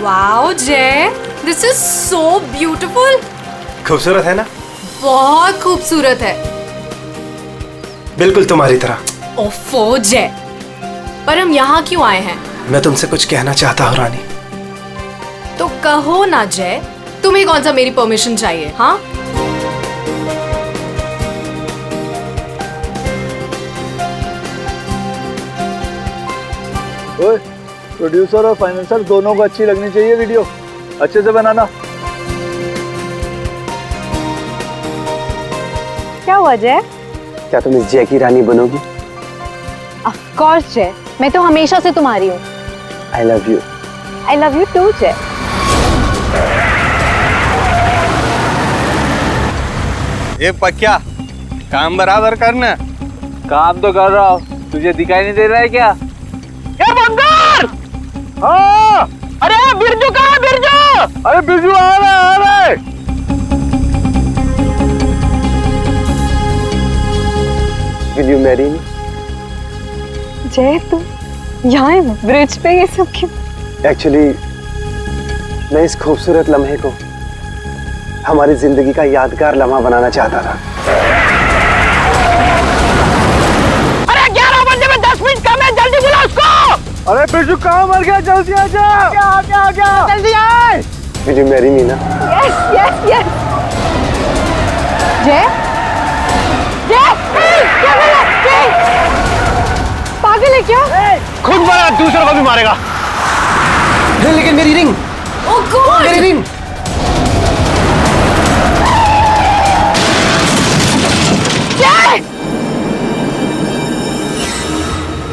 Wow जय, this is so beautiful. खूबसूरत है ना? बहुत खूबसूरत है। बिल्कुल तुम्हारी तरह। ओफो जय, पर हम यहाँ क्यों आए हैं? मैं तुमसे कुछ कहना चाहता हूँ रानी। तो कहो ना जय, तुम्हें कौन सा मेरी परमिशन चाहिए? हाँ, ओए, प्रोड्यूसर और फाइनेंसर दोनों को अच्छी लगनी चाहिए वीडियो, अच्छे से बनाना। क्या हुआ जय? क्या तुम इस जय की रानी बनोगी? ऑफ कोर्स जय, मैं तो हमेशा से तुम्हारी हूँ। I love you. I love you too Jay. ये पक्या काम बराबर करना। काम तो कर रहा हूँ, तुझे दिखाई नहीं दे रहा है क्या? ये बंदर! हाँ, अरे बिरजू कहाँ है बिरजू? अरे बिरजू आ रहा है। Will you marry me? जय तुम यहाँ ब्रिज पे ये सब क्यों? एक्चुअली मैं इस खूबसूरत लम्हे को हमारी जिंदगी का यादगार लम्हा बनाना चाहता था। अरे 11 बजे में 10 मिनट कम है, जल्दी बुला उसको। अरे बिरजू कहाँ मर गया? जल्दी आ जा। क्या जल्दी आए। Will you marry me ना? Yes yes yes. जय जय क्या बोला? जय पागल है क्या? खुद मारा, दूसरों को भी मारेगा। लेकिन मेरी रिंग, ओह गॉड, मेरी रिंग।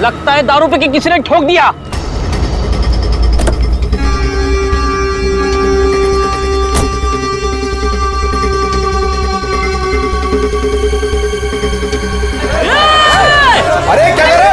लगता है दारू पे किसी ने ठोक दिया। अरे क्या कर रहे हैं?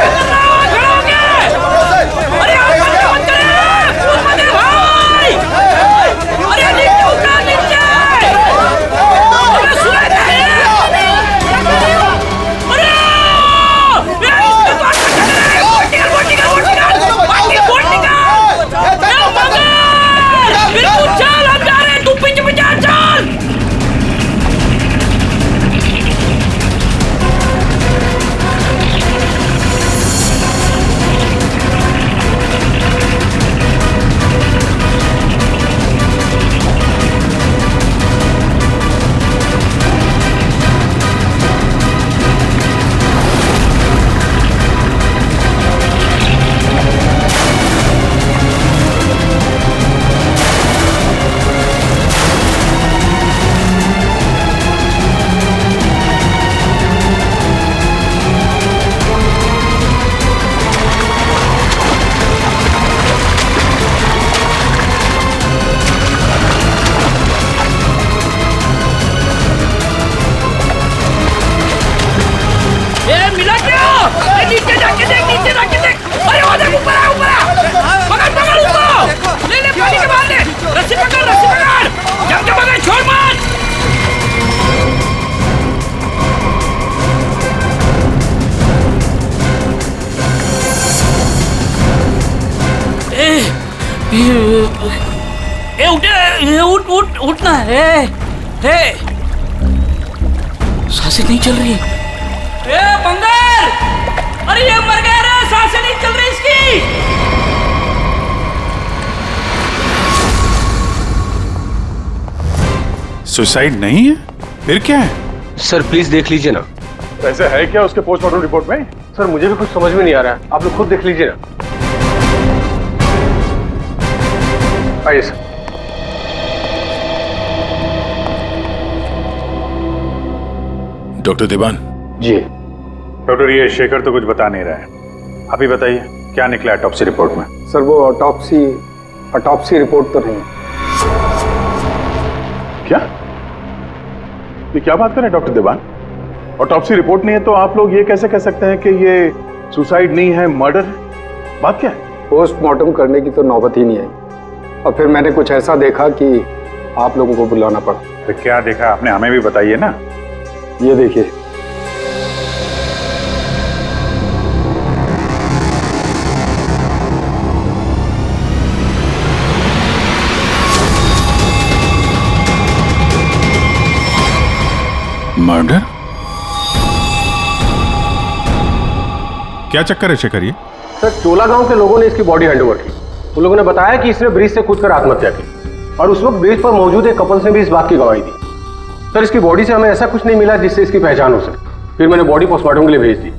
उठना है। सांसें नहीं चल रही। बंदर! अरे ये मर गया रे, सांसें नहीं चल रही इसकी। सुसाइड नहीं है, फिर क्या है? सर प्लीज देख लीजिए ना। ऐसा है क्या उसके पोस्टमार्टम रिपोर्ट में? सर मुझे भी कुछ समझ में नहीं आ रहा है, आप लोग खुद देख लीजिए ना। आइए सर। डॉक्टर देवान। जी डॉक्टर ये शेखर तो कुछ बता नहीं रहा है, आप ही बताइए क्या निकला ऑटोप्सी रिपोर्ट में? सर वो ऑटोप्सी रिपोर्ट तो नहीं है। क्या? ये क्या बात कर रहे हैं डॉक्टर देवान? ऑटोप्सी रिपोर्ट नहीं है तो आप लोग ये कैसे कह सकते हैं कि ये सुसाइड नहीं है, मर्डर? बात क्या है? पोस्टमार्टम करने की तो नौबत ही नहीं आई और फिर मैंने कुछ ऐसा देखा कि आप लोगों को बुलाना पड़ा। तो क्या देखा आपने, हमें भी बताइए ना। ये देखिए, मर्डर? क्या चक्कर है शेखर ये? सर, चोला गांव के लोगों ने इसकी बॉडी हैंडओवर की। उन लोगों ने बताया कि इसने ब्रिज से कूदकर आत्महत्या की और उस वक्त ब्रिज पर मौजूद एक कपल ने भी इस बात की गवाही दी। सर, इसकी बॉडी से हमें ऐसा कुछ नहीं मिला जिससे इसकी पहचान हो सके। फिर मैंने बॉडी पोस्टमार्टम के लिए भेज दी,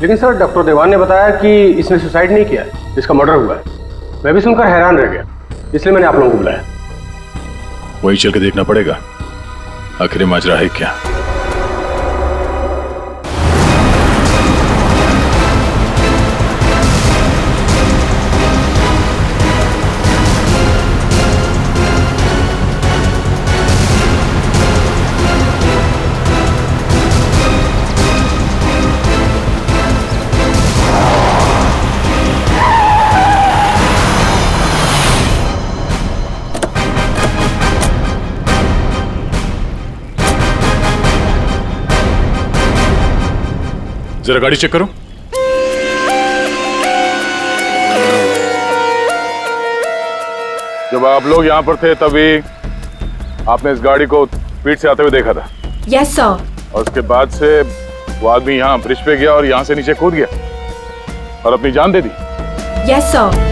लेकिन सर डॉक्टर देवान ने बताया कि इसने सुसाइड नहीं किया है, इसका मर्डर हुआ है। मैं भी सुनकर हैरान रह गया, इसलिए मैंने आप लोगों को बुलाया। वही चल के देखना पड़ेगा आखिर माजरा है क्या। जरा गाड़ी चेक करो। जब आप लोग यहाँ पर थे तभी आपने इस गाड़ी को स्पीड से आते हुए देखा था। Yes sir. और उसके बाद से वो आदमी यहाँ ब्रिज पे गया और यहाँ से नीचे कूद गया और अपनी जान दे दी। Yes sir.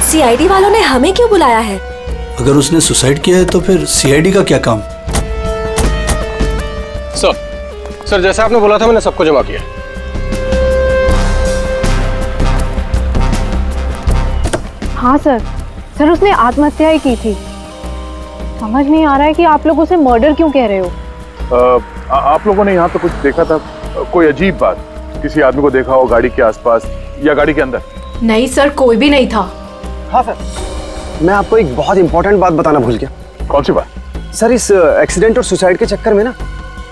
सीआईडी वालों ने हमें क्यों बुलाया है? अगर उसने सुसाइड किया है तो फिर सीआईडी का क्या काम? सर जैसा आपने बोला था मैंने सबको जमा किया। हाँ सर, सर उसने आत्महत्या ही की थी। समझ नहीं आ रहा है कि आप लोग उसे मर्डर क्यों कह रहे हो। आप लोगों ने यहाँ तो कुछ देखा था? कोई अजीब बात, किसी आदमी को देखा हो गाड़ी के आसपास या गाड़ी के अंदर? नहीं सर, कोई भी नहीं था। हाँ सर, मैं आपको एक बहुत इंपॉर्टेंट बात बताना भूल गया। कौन सी बात? सर, इस एक्सीडेंट और सुसाइड के चक्कर में ना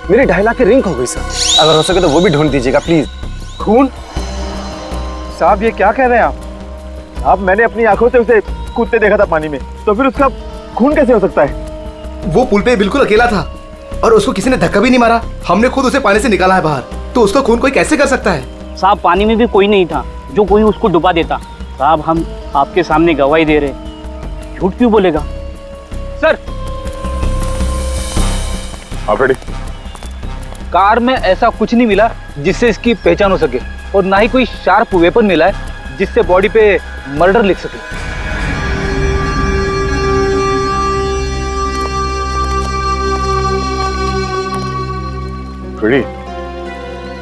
मेरी 2.5 लाख की रिंग हो गई सर। अगर हो सके तो वो भी ढूंढ दीजिएगा प्लीज। खून? साहब ये क्या कह रहे हैं आप? मैंने अपनी आंखों से उसे कूदते देखा था पानी में, तो फिर उसका खून कैसे हो सकता है? वो पुल पे बिल्कुल अकेला था और उसको किसी ने धक्का भी नहीं मारा। हमने खुद उसे पानी से निकाला है बाहर, तो उसका खून कोई कैसे कर सकता है? साहब पानी में भी कोई नहीं था जो कोई उसको डुबा देता। साहब हम आपके सामने गवाही दे रहे, झूठ क्यों बोलेगा? सर आप रेडी? कार में ऐसा कुछ नहीं मिला जिससे इसकी पहचान हो सके और ना ही कोई शार्प वेपन मिला है जिससे बॉडी पे मर्डर लिख सके। रेडी?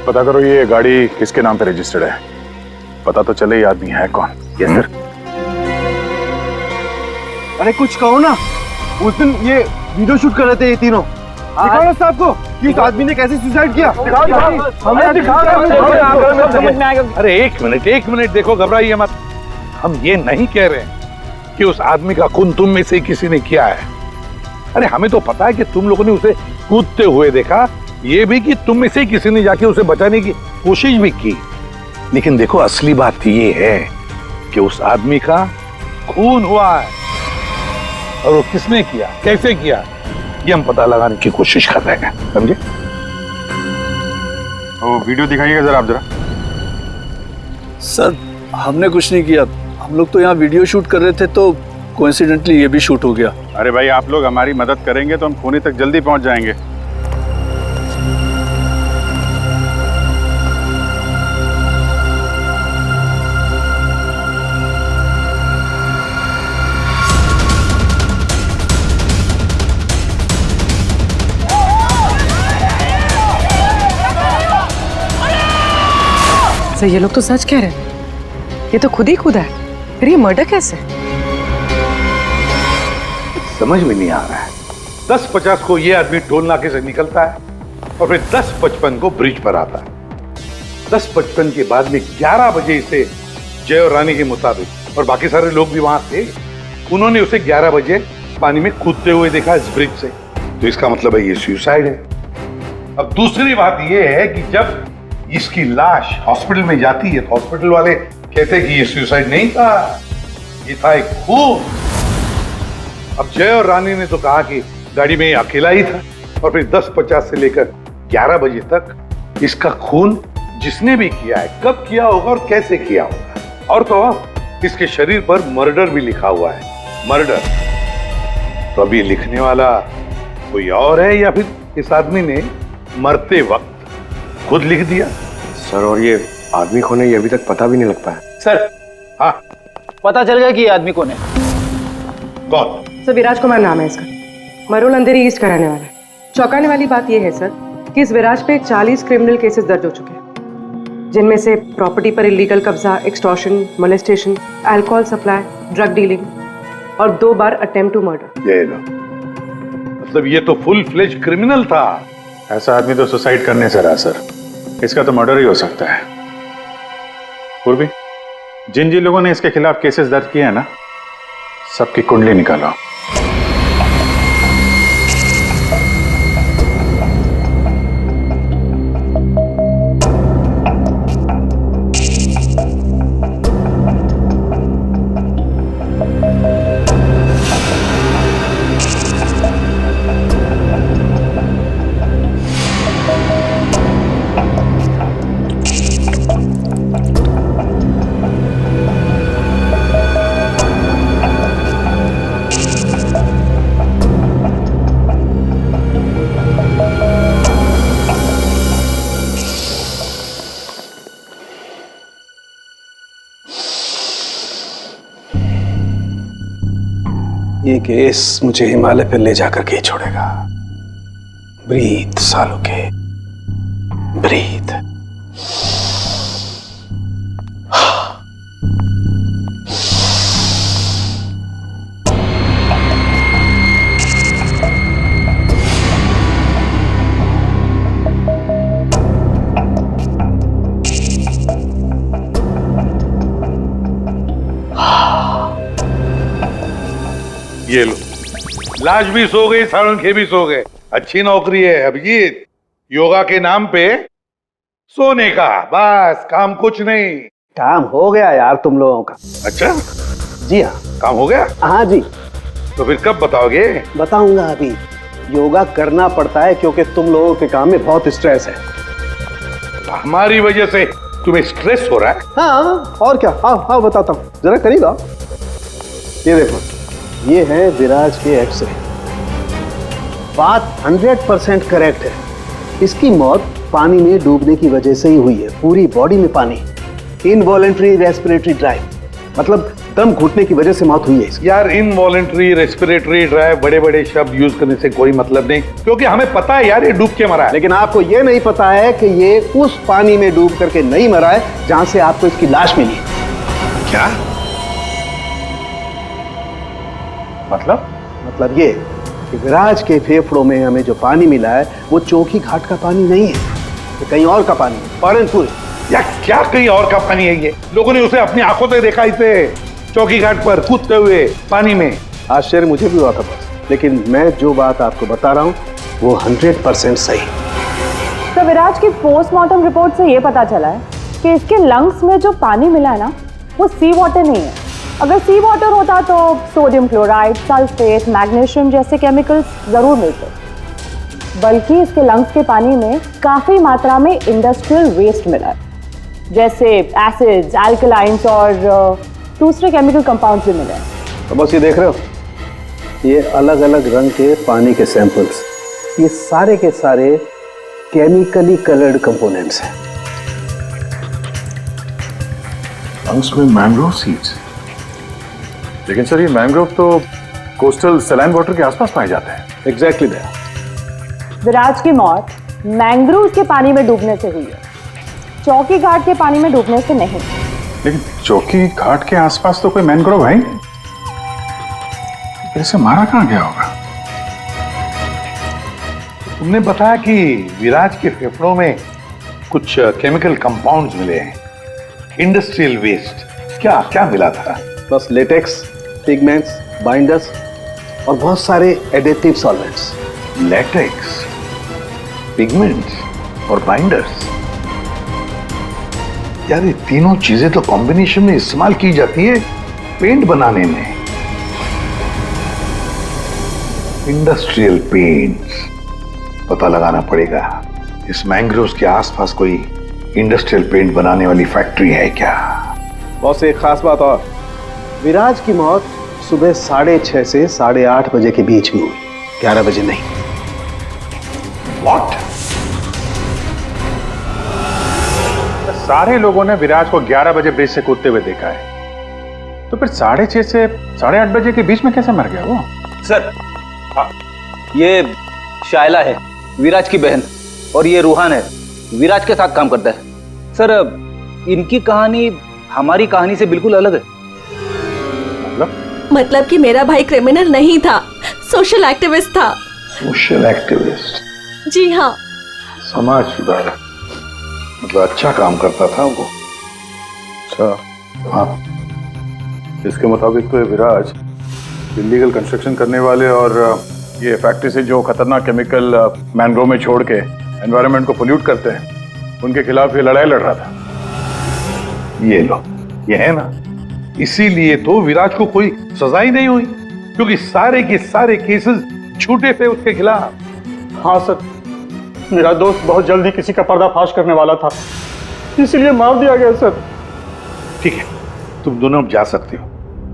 पता करो ये गाड़ी किसके नाम पे रजिस्टर्ड है, पता तो चले ये आदमी है कौन। Yes sir. अरे कुछ कहो ना, उस दिन ये वीडियो शूट कर रहे थे ये तीनों। दिखाओ ना साहब को कि उस आदमी ने कैसे सुसाइड किया। हमें दिखाओ। अरे एक मिनट देखो, घबराइए मत। हम ये नहीं कह रहे हैं कि उस आदमी का खून तुम में से किसी ने किया है। अरे हमें तो पता है कि तुम लोगों ने उसे कूदते हुए देखा, ये भी कि तुम में से किसी ने जाके उसे बचाने की कोशिश भी की। लेकिन देखो असली बात ये है कि उस आदमी का खून हुआ है और वो किसने किया, कैसे किया, ये हम पता लगाने की कोशिश कर रहे हैं, समझे? वो वीडियो दिखाइएगा जरा आप। जरा सर हमने कुछ नहीं किया, हम लोग तो यहाँ वीडियो शूट कर रहे थे तो कोइंसिडेंटली ये भी शूट हो गया। अरे भाई आप लोग हमारी मदद करेंगे तो हम खूनी तक जल्दी पहुंच जाएंगे। सर ये लोग तो सच कह रहे हैं, ये तो खुद ही कूदा है, फिर ये मर्डर कैसे? समझ में नहीं आ रहा है। 10:50 को ये आदमी टोल नाके से निकलता है और फिर 10:55 को ब्रिज पर आता है। 10:55 के बाद में 11 बजे इसे जय और रानी के मुताबिक, और बाकी सारे लोग भी वहां थे, उन्होंने उसे 11 बजे पानी में कूदते हुए देखा इस ब्रिज से। तो इसका मतलब है ये सुसाइड है। अब दूसरी बात ये है कि जब इसकी लाश हॉस्पिटल में जाती है तो हॉस्पिटल वाले कहते हैं कि ये सुसाइड नहीं था, ये था एक खून। अब जय और रानी ने तो कहा कि गाड़ी में अकेला ही था, और फिर 10:50 से लेकर 11 बजे तक इसका खून जिसने भी किया है, कब किया होगा और कैसे किया होगा। और तो इसके शरीर पर मर्डर भी लिखा हुआ है, मर्डर। तो अब ये लिखने वाला कोई और है या फिर इस आदमी ने मरते वक्त खुद लिख दिया? सर, और ये आदमी कौन है ये अभी तक पता भी नहीं लग पाया। सर, हाँ, पता चल गया कि ये आदमी कौन है। कौन? सर, विराज कुमार नाम है इसका, मरोल अंधेरी ईस्ट का रहने वाला है। चौंकाने वाली बात यह है सर कि इस विराज पे 40 क्रिमिनल केसेस दर्ज हो चुके हैं, जिनमें से प्रॉपर्टी पर इलीगल कब्जा, extortion, molestation, alcohol supply, drug dealing और 2 बार अटेम्प्ट टू मर्डर। ये लो, मतलब ये तो फुल फ्लेज क्रिमिनल था। ऐसा आदमी तो सुसाइड करने से रहा सर, इसका तो मर्डर ही हो सकता है। पूर्वी, जिन जिन लोगों ने इसके खिलाफ केसेस दर्ज किए हैं ना, सबकी कुंडली निकालो। ये केस मुझे हिमालय पर ले जाकर के ही छोड़ेगा। ब्रीथ सालों के, ब्रीथ। ये लो, लाश भी सो गई, साळुंखे भी सो गए। अच्छी नौकरी है अभिजीत, योगा के नाम पे सोने का, बस काम कुछ नहीं। काम हो गया यार तुम लोगों का। अच्छा जी हाँ, काम हो गया? हाँ जी। तो फिर कब बताओगे? बताऊंगा अभी। योगा करना पड़ता है क्योंकि तुम लोगों के काम में बहुत स्ट्रेस है। हमारी वजह से तुम्हें स्ट्रेस हो रहा है? हाँ, और क्या। हाँ हाँ, बताता हूँ, जरा करीब आओ। ये देखो, ये है विराज के एक्सरे। बात 100% करेक्ट है। इसकी मौत पानी में डूबने की वजह से ही हुई है। पूरी बॉडी में पानी, इनवॉलेंट्री रेस्पिरेटरी ड्राइव, मतलब दम घुटने की वजह से मौत हुई है इसकी। यार, इनवॉलेंट्री रेस्पिरेटरी ड्राइव बड़े बड़े शब्द यूज करने से कोई मतलब नहीं, क्योंकि हमें पता है यार ये डूब के मरा है। लेकिन आपको ये नहीं पता है कि ये उस पानी में डूब करके नहीं मरा है जहां से आपको इसकी लाश मिली। क्या मतलब ये कि विराज के फेफड़ों में हमें जो पानी मिला है वो चौकी घाट का पानी नहीं है, ये कहीं और का पानी है, फॉरेनपुर। या क्या कहीं और का पानी है? ये लोगों ने उसे अपनी आंखों से देखा, इसे चौकी घाट पर कूदते हुए पानी में। आश्चर्य मुझे भी हुआ था बस, लेकिन मैं जो बात आपको बता रहा हूँ वो 100% सही। तो विराज की पोस्टमार्टम रिपोर्ट से ये पता चला है कि इसके लंग्स में जो पानी मिला है ना, वो सी वाटर नहीं है। अगर सी वाटर होता तो सोडियम क्लोराइड, सल्फेट, मैग्नीशियम जैसे केमिकल्स जरूर मिलते, बल्कि इसके लंग्स के पानी में काफी मात्रा में इंडस्ट्रियल वेस्ट मिला है, जैसे एसिड्स, अल्कलाइंस और दूसरे केमिकल कंपाउंड्स भी मिले हैं। तो बस ये देख रहे हो, ये अलग अलग रंग के पानी के सैंपल्स, ये सारे के सारे केमिकली कलर्ड कंपोनेंट्स हैं। लंग्स में मैंग्रोव सीड्स, लेकिन सर ये मैंग्रोव तो कोस्टल सैलाइन वाटर के आसपास पाए जाते हैं। Exactly that. विराज की मौत मैंग्रोव के पानी में डूबने से हुई है, चौकी घाट के पानी में डूबने से नहीं। लेकिन चौकी घाट के आसपास तो कोई मैंग्रोव है ही, इसे मारा कहाँ गया होगा? तुमने बताया कि विराज के फेफड़ों में कुछ केमिकल कंपाउंड्स मिले हैं, इंडस्ट्रियल वेस्ट। क्या क्या मिला था? बस लेटेक्स, पिगमेंट्स, बाइंडर्स और बहुत सारे एडिटिव सॉल्वेंट्स। लेटेक्स, पिगमेंट्स और बाइंडर्स, यार ये तीनों चीजें तो कॉम्बिनेशन में इस्तेमाल की जाती है पेंट बनाने में। इंडस्ट्रियल पेंट्स, पता लगाना पड़ेगा इस मैंग्रोव्स के आसपास कोई इंडस्ट्रियल पेंट बनाने वाली फैक्ट्री है क्या? बॉस एक खास बात और, विराज की मौत सुबह 6:30 से 8:30 बजे के बीच में हुई, 11 बजे नहीं। What? सारे लोगों ने विराज को 11 बजे ब्रिज से कूदते हुए देखा है, तो फिर 6:30 से 8:30 बजे के बीच में कैसे मर गया वो? सर ये शायला है, विराज की बहन, और ये रूहान है, विराज के साथ काम करता है। सर इनकी कहानी हमारी कहानी से बिल्कुल अलग है। मतलब कि मेरा भाई क्रिमिनल नहीं था, सोशल एक्टिविस्ट था। Social activist? जी हाँ। समाज सुधारक, मतलब अच्छा काम करता था वो। अच्छा, हाँ। इसके मुताबिक तो ये विराज इलीगल कंस्ट्रक्शन करने वाले और ये फैक्ट्री से जो खतरनाक केमिकल मैंग्रोव में छोड़ के एनवायरनमेंट को पोल्यूट करते हैं, उनके खिलाफ ये लड़ाई लड़ रहा था। ये लो, ये है ना, इसीलिए तो विराज को कोई सजा ही नहीं हुई, क्योंकि सारे के सारे केसेस झूठे थे उसके खिलाफ। हाँ सर, मेरा दोस्त बहुत जल्दी किसी का पर्दाफाश करने वाला था, इसीलिए मार दिया गया सर। ठीक है, तुम दोनों अब जा सकते हो,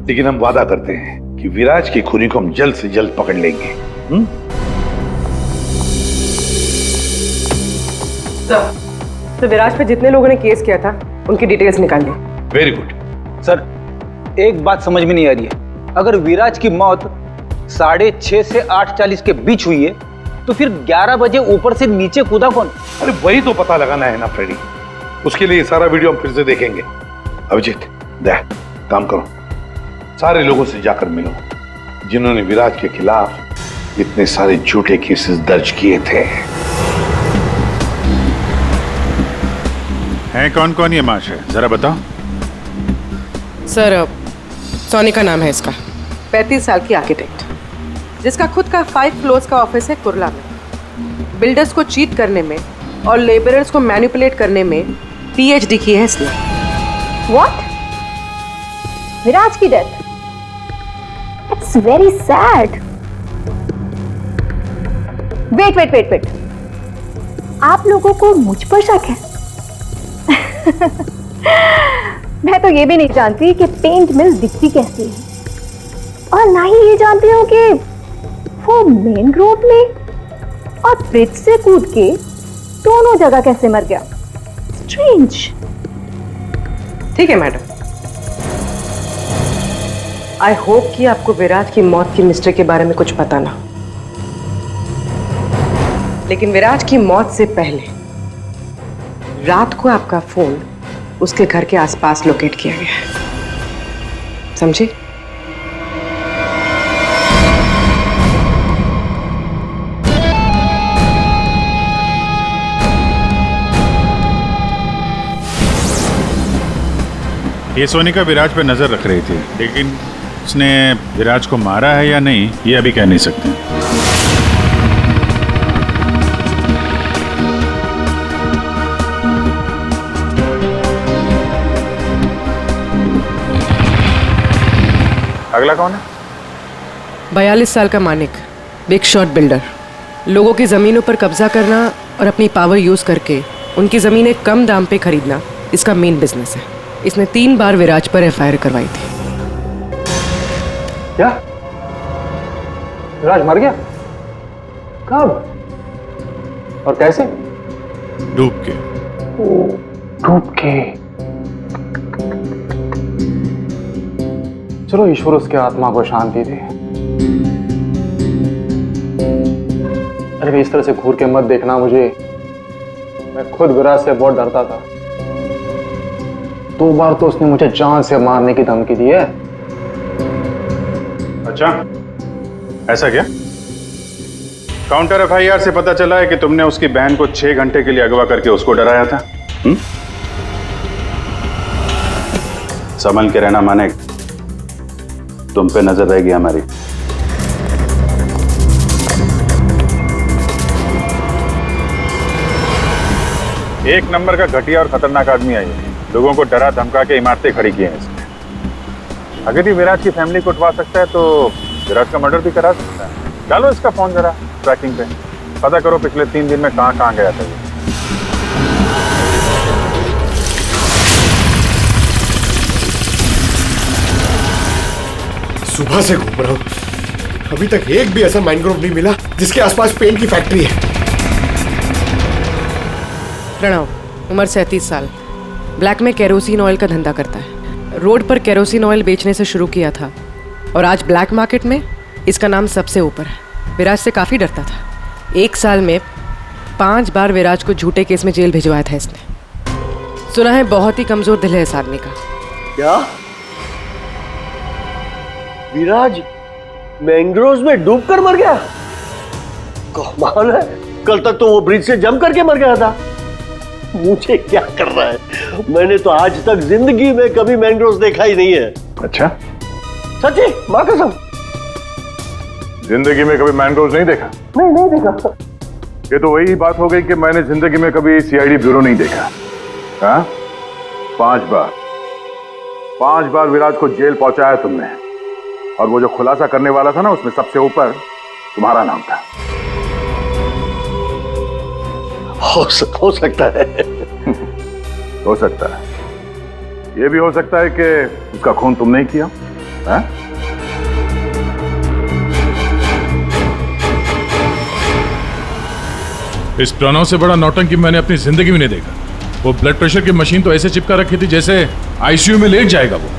लेकिन हम वादा करते हैं कि विराज के खूनी को हम जल्द से जल्द पकड़ लेंगे। तो विराज पे जितने लोगों ने केस किया था उनकी डिटेल्स निकाल ली। Very good. सर एक बात समझ में नहीं आ रही है, अगर विराज की मौत 6:30 से 8:40 के बीच हुई है, तो फिर 11 बजे ऊपर से नीचे कूदा कौन? अरे वही तो पता लगाना है ना फ्रेडी, उसके लिए सारा वीडियो हम फिर से देखेंगे। अभिजीत, दे काम करो, सारे लोगों से जाकर मिलो जिन्होंने विराज के खिलाफ इतने सारे झूठे केसेस दर्ज किए थे। हैं कौन कौन ये महाशय, जरा बताओ। सर सोनी का नाम है इसका, 35 साल की आर्किटेक्ट, जिसका खुद का 5 फ्लोर्स का ऑफिस है कुर्ला में। बिल्डर्स को चीट करने में और लेबरर्स को मैनिपुलेट करने में PhD की है इसने। व्हाट? विराज की death? It's very sad. Wait, आप लोगों को मुझ पर शक है? मैं तो ये भी नहीं जानती कि पेंट मिल दिखती कैसी है, और ना ही ये जानती हूँ कि वो मेन रोड में और ब्रिज से कूद के दोनों जगह कैसे मर गया। स्ट्रेंज। ठीक है मैडम, आई होप कि आपको विराज की मौत की मिस्ट्री के बारे में कुछ पता ना, लेकिन विराज की मौत से पहले रात को आपका फोन उसके घर के आसपास लोकेट किया गया है, समझे? ये सोनिका विराज पर नजर रख रही थी, लेकिन उसने विराज को मारा है या नहीं ये अभी कह नहीं सकते। अगला कौन है? 42 साल का मानिक, बिग शॉट बिल्डर। लोगों की जमीनों पर कब्जा करना और अपनी पावर यूज करके उनकी जमीनें कम दाम पे खरीदना इसका मेन बिजनेस है। इसने 3 बार विराज पर FIR करवाई थी। क्या? विराज मर गया? कब और कैसे? डूब के। डूब के? चलो ईश्वर उसके आत्मा को शांति दे। अरे इस तरह से घूर के मत देखना मुझे, मैं खुद विराज से बहुत डरता था। 2 बार तो उसने मुझे जान से मारने की धमकी दी है। अच्छा, ऐसा क्या? काउंटर FIR से पता चला है कि तुमने उसकी बहन को 6 घंटे के लिए अगवा करके उसको डराया था। संभल के रहना मानेक, तुम पे नजर रहेगी हमारी। एक नंबर का घटिया और खतरनाक आदमी है ये, लोगों को डरा धमका के इमारतें खड़ी की हैं इसने। अगर ये विराज की फैमिली को उठवा सकता है तो विराज का मर्डर भी करा सकता है। डालो इसका फोन जरा ट्रैकिंग पे, पता करो पिछले 3 दिन में कहां गया था ये। सुबह से घूम रहा हूँ, अभी तक एक भी ऐसा मैनग्रोव नहीं मिला जिसके आसपास पेंट की फैक्ट्री है। प्रणव, उम्र 37 साल, ब्लैक में केरोसिन ऑयल का धंधा करता है। रोड पर केरोसिन ऑयल बेचने से शुरू किया था और आज ब्लैक मार्केट में इसका नाम सबसे ऊपर है। विराज से काफ़ी डरता था। 1 साल में 5 बार विराज को झूठे केस में जेल भिजवाया था इसने। सुना है बहुत ही कमजोर दिल है इस आदमी का। क्या विराज मैंग्रोव्स में डूबकर मर गया? कमाल है, कल तक तो वो ब्रिज से जंप करके मर गया था। मुझे क्या कर रहा है, मैंने तो आज तक जिंदगी में कभी मैंग्रोव्स देखा ही नहीं है। अच्छा, सच्ची माँ कसम। जिंदगी में कभी मैंग्रोव्स नहीं देखा? नहीं देखा। ये तो वही बात हो गई कि मैंने जिंदगी में कभी सीआईडी ब्यूरो नहीं देखा। हाँ, 5 बार विराज को जेल पहुंचाया तुमने, और वो जो खुलासा करने वाला था ना, उसमें सबसे ऊपर तुम्हारा नाम था। हो सकता है। हो सकता है, ये भी हो सकता है कि उसका खून तुमने ही किया। हाँ? इस प्रणव से बड़ा नौटंकी मैंने अपनी जिंदगी में नहीं देखा। वो ब्लड प्रेशर की मशीन तो ऐसे चिपका रखी थी जैसे आईसीयू में लेट जाएगा वो।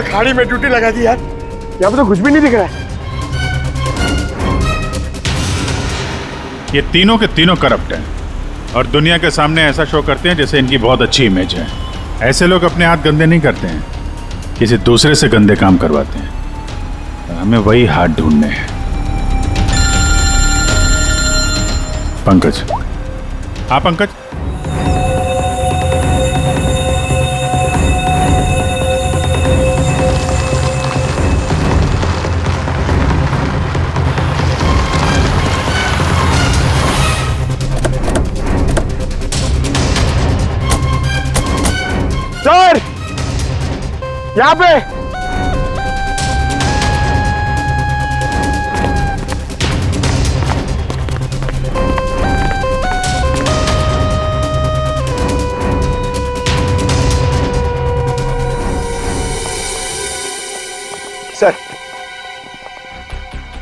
खाड़ी में ड्यूटी लगा दी यार, यहाँ पे तो कुछ भी नहीं दिख रहा है। ये तीनों के तीनों करप्ट हैं और दुनिया के सामने ऐसा शो करते हैं जैसे इनकी बहुत अच्छी इमेज है। ऐसे लोग अपने हाथ गंदे नहीं करते हैं, किसी दूसरे से गंदे काम करवाते हैं। हमें वही हाथ ढूंढने हैं। पंकज। हाँ पंकज। सर, यहाँ पे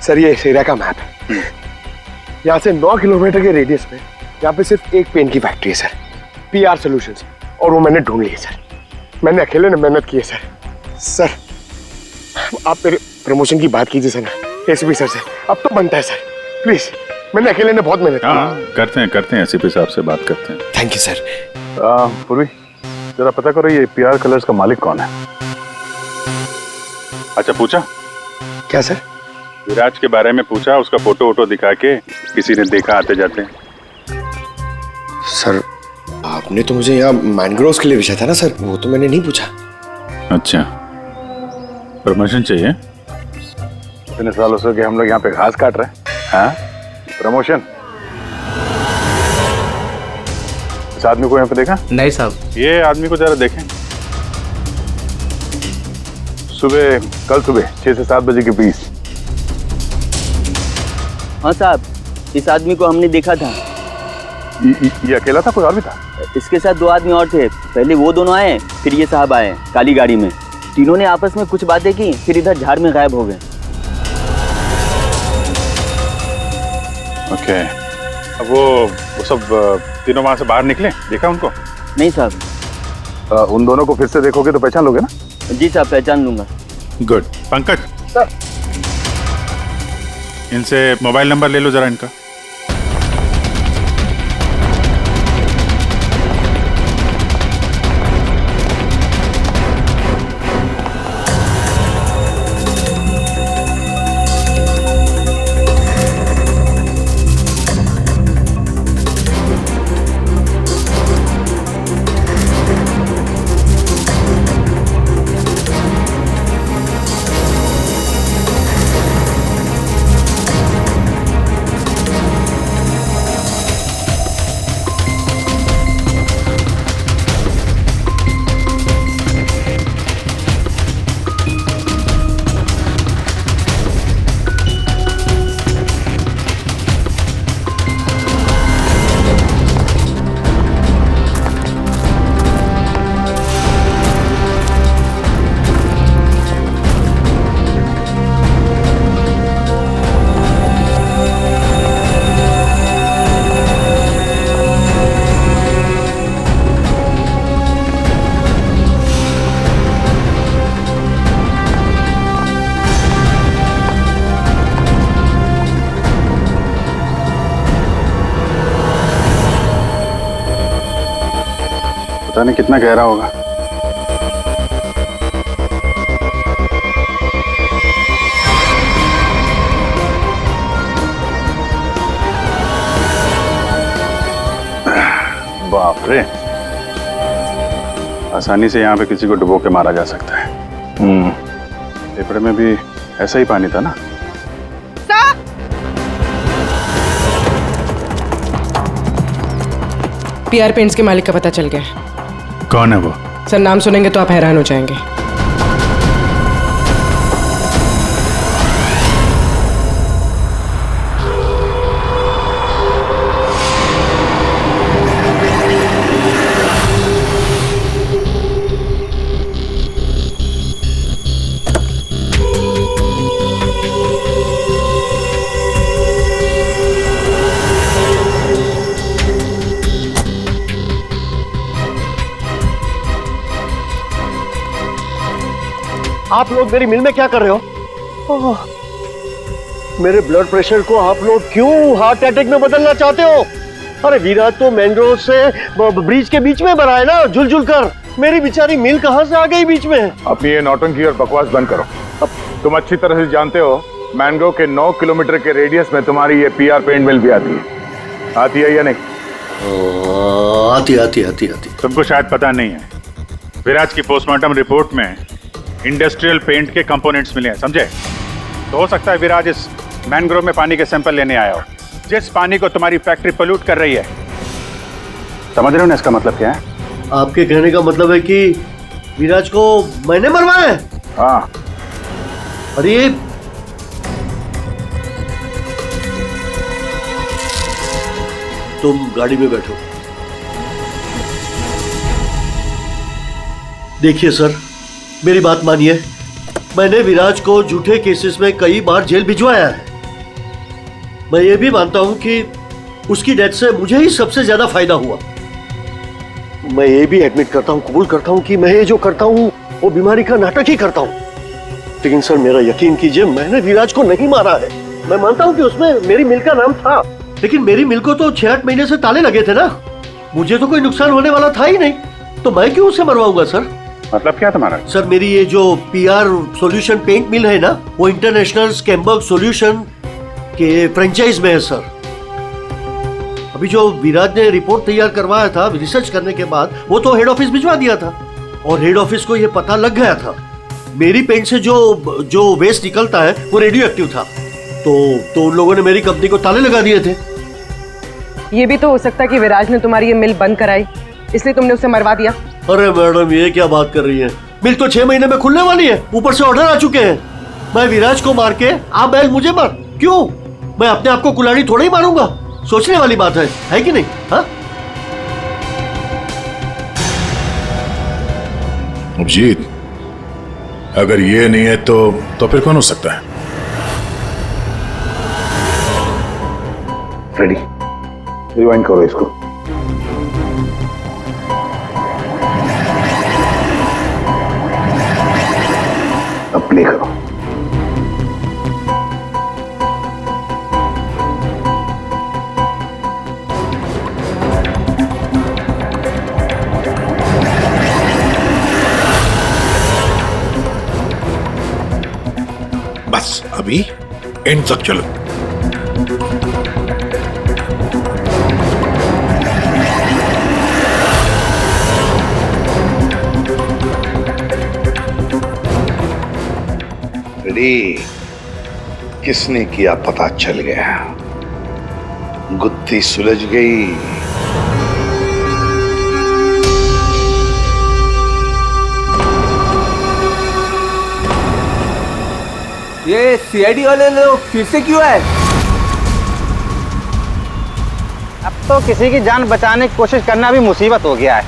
सर ये इस एरिया का मैप है। यहाँ से 9 किलोमीटर के रेडियस में यहाँ पे सिर्फ एक पेन की फैक्ट्री है सर, पीआर सॉल्यूशंस, और वो मैंने ढूंढ ली है सर। मैंने अकेले ने मेहनत की है सर। आप मेरे प्रमोशन की बात कीजिए सर ना एसीपी सर से, अब तो बनता है सर, प्लीज। मैंने अकेले ने बहुत मेहनत की। करते हैं एसीपी साहब से बात करते हैं। Thank you sir. पूर्वी, जरा पता करो ये पीआर कलर्स का मालिक कौन है? अच्छा, पूछा क्या सर? विराज के बारे में पूछा, उसका फोटो वोटो दिखा के किसी ने देखा आते जाते? सर आपने तो मुझे यहाँ मैनग्रोव्स के लिए भेजा था ना सर, वो तो मैंने नहीं पूछा। अच्छा, प्रमोशन चाहिए? इतने सालों से कि हम लोग यहाँ पे घास काट रहे हैं। हाँ, प्रमोशन? इस आदमी को यहाँ पे देखा? नहीं साहब। ये आदमी को जरा देखें। कल सुबह 6 से 7 बजे के बीच। हाँ साहब, इस आदमी को हमने देखा था। ये अकेला था, कोई और भी था? इसके साथ 2 आदमी और थे। पहले वो दोनों आए, फिर ये साहब आए काली गाड़ी में। तीनों ने आपस में कुछ बातें की, फिर इधर झाड़ में गायब हो गए। ओके, अब वो सब तीनों वहां से बाहर निकले, देखा उनको? नहीं साहब। उन दोनों को फिर से देखोगे तो पहचान लोगे ना? जी साहब, पहचान लूंगा। गुड। पंकज सर, इनसे मोबाइल नंबर ले लो जरा इनका। पता नहीं कितना गहरा होगा। बाप रे, आसानी से यहाँ पे किसी को डुबो के मारा जा सकता है। पेपर में भी ऐसा ही पानी था ना। पीआर पेंट्स के मालिक का पता चल गया। कौन है वो? सर नाम सुनेंगे तो आप हैरान हो जाएंगे। आप लोग मेरी मिल में क्या कर रहे हो? मेरे ब्लड प्रेशर को आप लोग क्यों हार्ट अटैक में बदलना चाहते हो? अरे विराज तो मैंग्रोव से ब्रिज के बीच में बना है ना, झुल झुल कर। मेरी बेचारी मिल कहां से आ गई बीच में? अपनी ये नौटंकी और बकवास बंद करो। तुम अच्छी तरह से जानते हो मैंग्रोव के 9 किलोमीटर के रेडियस में तुम्हारी ये पीआर पेंट मिल भी आती है या नहीं? आती। तुमको शायद पता नहीं है, विराज की पोस्टमार्टम रिपोर्ट में इंडस्ट्रियल पेंट के कंपोनेंट्स मिले हैं, समझे? तो हो सकता है विराज इस मैंग्रोव में पानी के सैंपल लेने आया हो, जिस पानी को तुम्हारी फैक्ट्री पोल्यूट कर रही है। समझ रहे हो ना इसका मतलब क्या है? आपके कहने का मतलब है कि विराज को मैंने मरवाया है? हाँ। अरे तुम गाड़ी में बैठो। देखिए सर, मेरी बात मानिए, मैंने विराज को झूठे केसेस में कई बार जेल भिजवाया है। मैं ये भी मानता हूं कि उसकी डेथ से मुझे ही सबसे ज्यादा फायदा हुआ। मैं ये भी एडमिट करता हूं, कबूल करता हूं कि मैं ये जो करता हूं वो बीमारी का नाटक ही करता हूं। लेकिन सर मेरा यकीन कीजिए, मैंने विराज को नहीं मारा है। मैं मानता हूं कि उसमें मेरी मिल का नाम था, लेकिन मेरी मिल को तो 6-8 महीने से ताले लगे थे ना। मुझे तो कोई नुकसान होने वाला था ही नहीं, तो मैं क्यों उसे मरवाऊंगा सर? मतलब क्या तुम्हारा? सर मेरी ये जो पीआर सॉल्यूशन पेंट मिल है ना, वो इंटरनेशनल स्कैम्बर्ग सॉल्यूशन के फ्रेंचाइज में है सर। अभी जो विराज ने रिपोर्ट तैयार करवाया था रिसर्च करने के बाद, वो तो हेड ऑफिस भिजवा दिया था और हेड ऑफिस को ये पता लग गया था मेरी पेंट से जो वेस्ट निकलता है वो रेडियो एक्टिव था। तो उन लोगों ने मेरी कंपनी को ताले लगा दिए थे। ये भी तो हो सकता है कि विराज ने तुम्हारी ये मिल बंद कराई, इसलिए तुमने उसे मरवा दिया। अरे मैडम, ये क्या बात कर रही है? मिल तो 6 महीने में खुलने वाली है, ऊपर से ऑर्डर आ चुके हैं। मैं विराज को मार के आप बैल मुझे मार, क्यों? मैं अपने आप को कुल्हाड़ी थोड़ा ही मारूंगा। सोचने वाली बात है कि नहीं? हाँ अभिजीत, अगर ये नहीं है तो फिर कौन हो सकता है? रेडी, रिवाइंड करो इसको। अब प्ले करो। बस अभी एंड तक चलो। किसने किया पता चल गया, गुत्थी सुलझ गई। ये सीआईडी वाले लोग फिर से क्यों आए? अब तो किसी की जान बचाने की कोशिश करना भी मुसीबत हो गया है।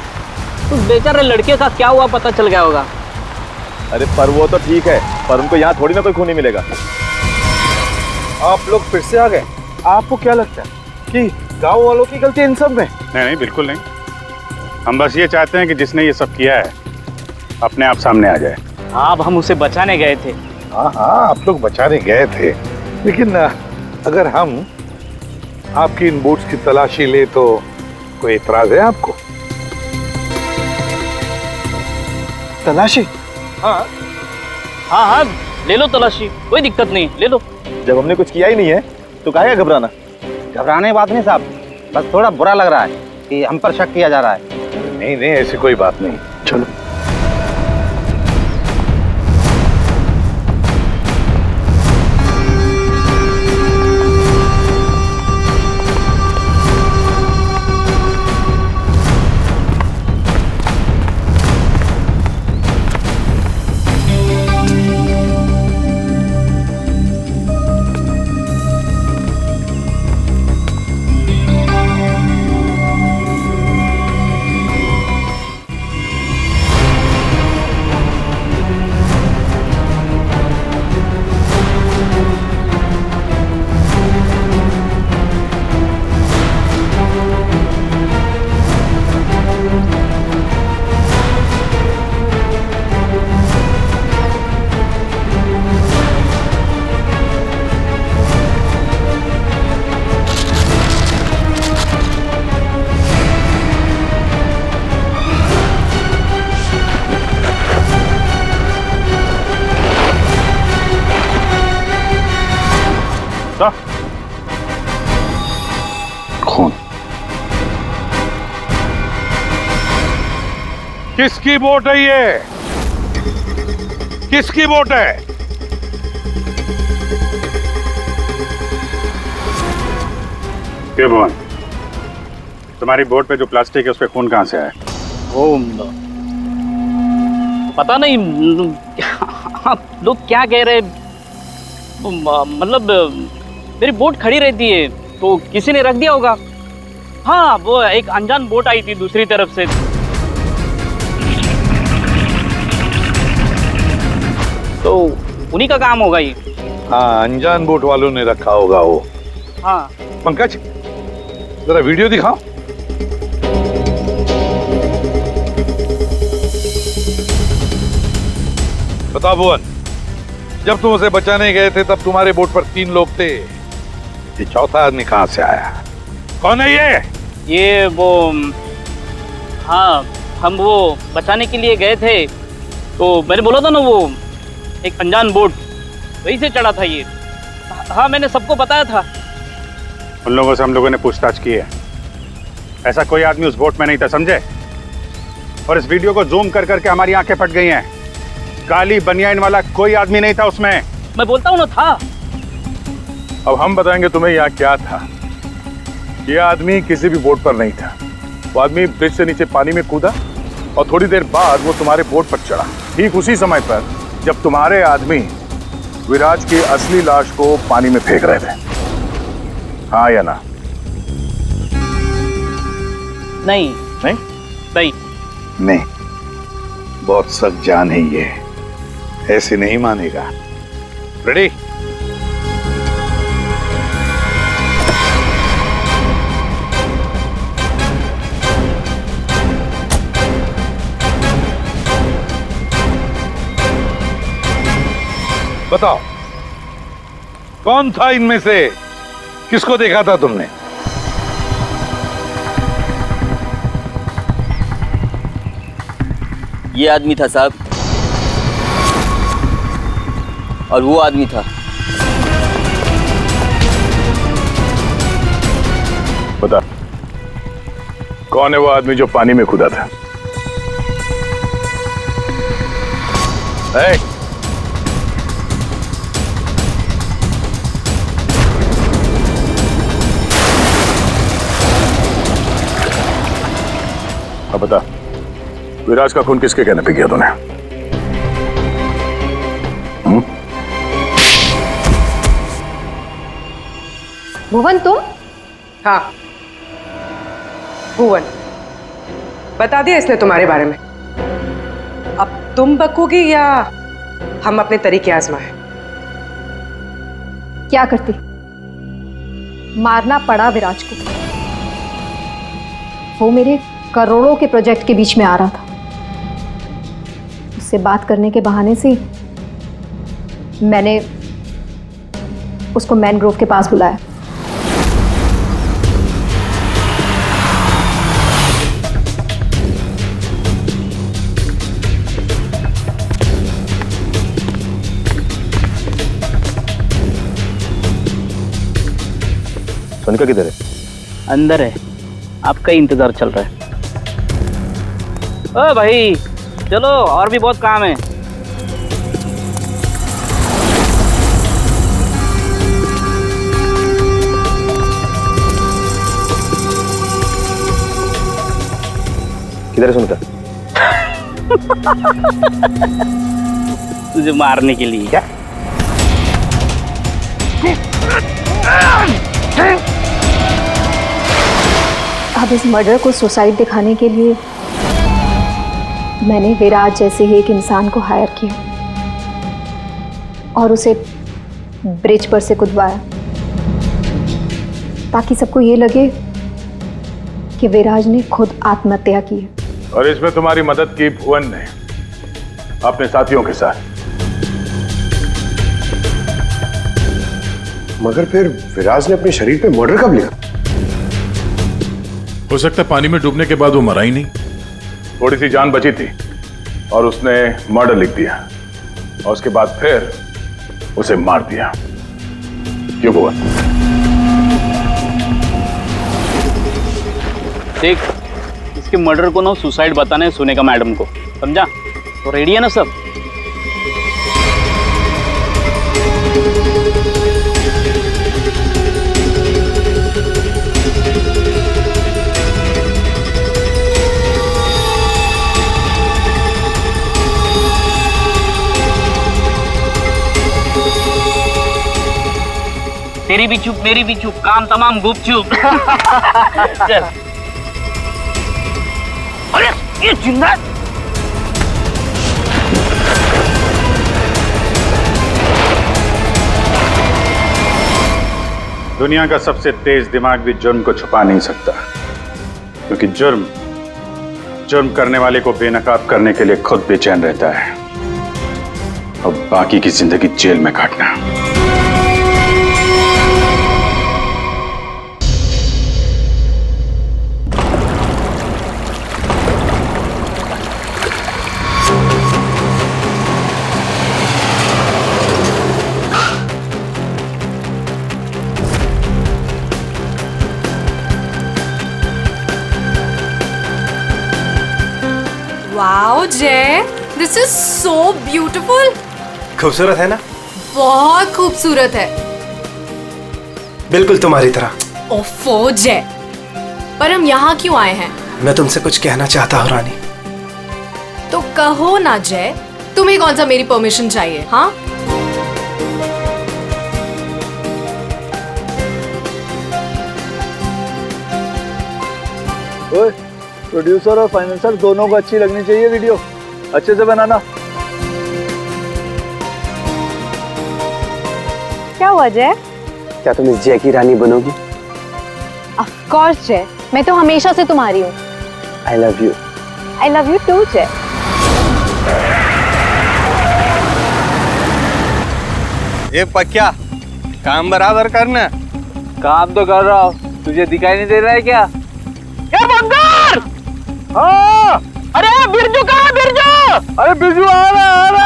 उस बेचारे लड़के का क्या हुआ पता चल गया होगा। अरे पर वो तो ठीक है, पर उनको यहाँ थोड़ी ना कोई खूनी मिलेगा। आप लोग फिर से आ गए। आपको क्या लगता है कि गांव वालों की गलती इन सब में? नहीं, बिल्कुल नहीं। हम बस ये चाहते हैं कि जिसने ये सब किया है अपने आप सामने आ जाए। अब हम उसे बचाने गए थे। हाँ, आप लोग बचाने गए थे, लेकिन अगर हम आपकी इन बूट्स की तलाशी ले तो कोई एतराज है आपको? तलाशी? हाँ हाँ हाँ, ले लो तलाशी, कोई दिक्कत नहीं, ले लो। जब हमने कुछ किया ही नहीं है तो काहे घबराना? घबराने की बात नहीं साहब, बस थोड़ा बुरा लग रहा है कि हम पर शक किया जा रहा है। नहीं नहीं, ऐसी कोई बात नहीं। चलो। खून किसकी बोट है ये? किसकी बोट है? क्यों भुवन, तुम्हारी बोट पे जो प्लास्टिक है उस पे खून कहाँ से आया? वो पता नहीं, लोग क्या कह रहे, मतलब मेरी बोट खड़ी रहती है तो किसी ने रख दिया होगा। हाँ, वो एक अनजान बोट आई थी दूसरी तरफ से। तो उन्हीं का काम होगा ये। हाँ, अनजान बोट वालों ने रखा होगा वो। हाँ। पंकज, जरा वीडियो दिखाओ। बताओ भुवन, जब तुम उसे बचाने गए थे तब तुम्हारे बोट पर 3 लोग थे, ये चौथा आदमी कहाँ से आया? कौन है ये? ये वो, हाँ, हम वो बचाने के लिए गए थे तो मैंने बोला था ना, वो एक अनजान बोट वहीं से चढ़ा था ये। हाँ, मैंने सबको बताया था। उन लोगों से हम लोगों ने पूछताछ की है, ऐसा कोई आदमी उस बोट में नहीं था, समझे? और इस वीडियो को जूम कर करके हमारी आंखें फट गई हैं। काली बनियान वाला कोई आदमी नहीं था उसमें। मैं बोलता हूँ ना, था। अब हम बताएंगे तुम्हें यहाँ क्या था। ये आदमी किसी भी बोट पर नहीं था। वो आदमी ब्रिज से नीचे पानी में कूदा और थोड़ी देर बाद वो तुम्हारे बोट पर चढ़ा, ठीक उसी समय पर जब तुम्हारे आदमी विराज की असली लाश को पानी में फेंक रहे थे। हाँ या ना? नहीं नहीं नहीं नहीं, बहुत सख्त जान है ये, ऐसे नहीं मानेगा। रेडी? बताओ, कौन था इनमें से? किसको देखा था तुमने? ये आदमी था साहब, और वो आदमी था। बता, कौन है वो आदमी जो पानी में कूदा था? है? अब बता, विराज का खून किसके कहने पे किया तूने? भुवन, तुम? हाँ, भुवन। बता दिया इसने तुम्हारे बारे में। अब तुम बकोगी या हम अपने तरीके आजमाएं? क्या करती? मारना पड़ा विराज को। वो मेरे करोड़ों के प्रोजेक्ट के बीच में आ रहा था। उससे बात करने के बहाने से मैंने उसको मैनग्रोव के पास बुलाया। मोनिका किधर है? अंदर है, आपका ही इंतजार चल रहा है। ओ भाई चलो, और भी बहुत काम है। किधर है सुनकर? तुझे मारने के लिए। क्या? अब इस मर्डर को सुसाइड दिखाने के लिए मैंने विराज जैसे ही एक इंसान को हायर किया और उसे ब्रिज पर से कूदवाया ताकि सबको ये लगे कि विराज ने खुद आत्महत्या की है। और इसमें तुम्हारी मदद की भुवन ने अपने साथियों के साथ। मगर फिर विराज ने अपने शरीर पे मर्डर कब लिखा? हो सकता है पानी में डूबने के बाद वो मरा ही नहीं, थोड़ी सी जान बची थी और उसने मर्डर लिख दिया और उसके बाद फिर उसे मार दिया। क्यों भुवन? देख, इसके मर्डर को ना सुसाइड बताने सुने का मैडम को, समझा? तो रेडी है ना सब? तेरी भी चुप मेरी भी चुप, काम तमाम गुपचुप। चल। अरे ये जिंदा दुनिया का सबसे तेज दिमाग भी जुर्म को छुपा नहीं सकता, क्योंकि जुर्म करने वाले को बेनकाब करने के लिए खुद बेचैन रहता है और बाकी की जिंदगी जेल में काटना। वाओ जय, दिस इज सो ब्यूटीफुल। खूबसूरत है ना? बहुत खूबसूरत है, बिल्कुल तुम्हारी तरह। ओफो जय, पर हम यहाँ क्यों आए हैं? मैं तुमसे कुछ कहना चाहता हूँ रानी। तो कहो ना जय, तुम्हें कौन सा मेरी परमिशन चाहिए? हाँ, ओए, प्रोड्यूसर और फाइनेंसर दोनों को अच्छी लगनी चाहिए वीडियो, अच्छे से बनाना। क्या हुआ जय? क्या तुम इस जय की रानी बनोगी? ऑफ कोर्स जय, मैं तो हमेशा से तुम्हारी हूँ। I love you. I love you too Jay. ये पक्या, काम बराबर करना। काम तो कर रहा हूँ, तुझे दिखाई नहीं दे रहा है क्या? ये बंदर! हाँ, अरे बिरजू कहाँ है? बिरजू! अरे बिरजू आ रहा है, आ रहा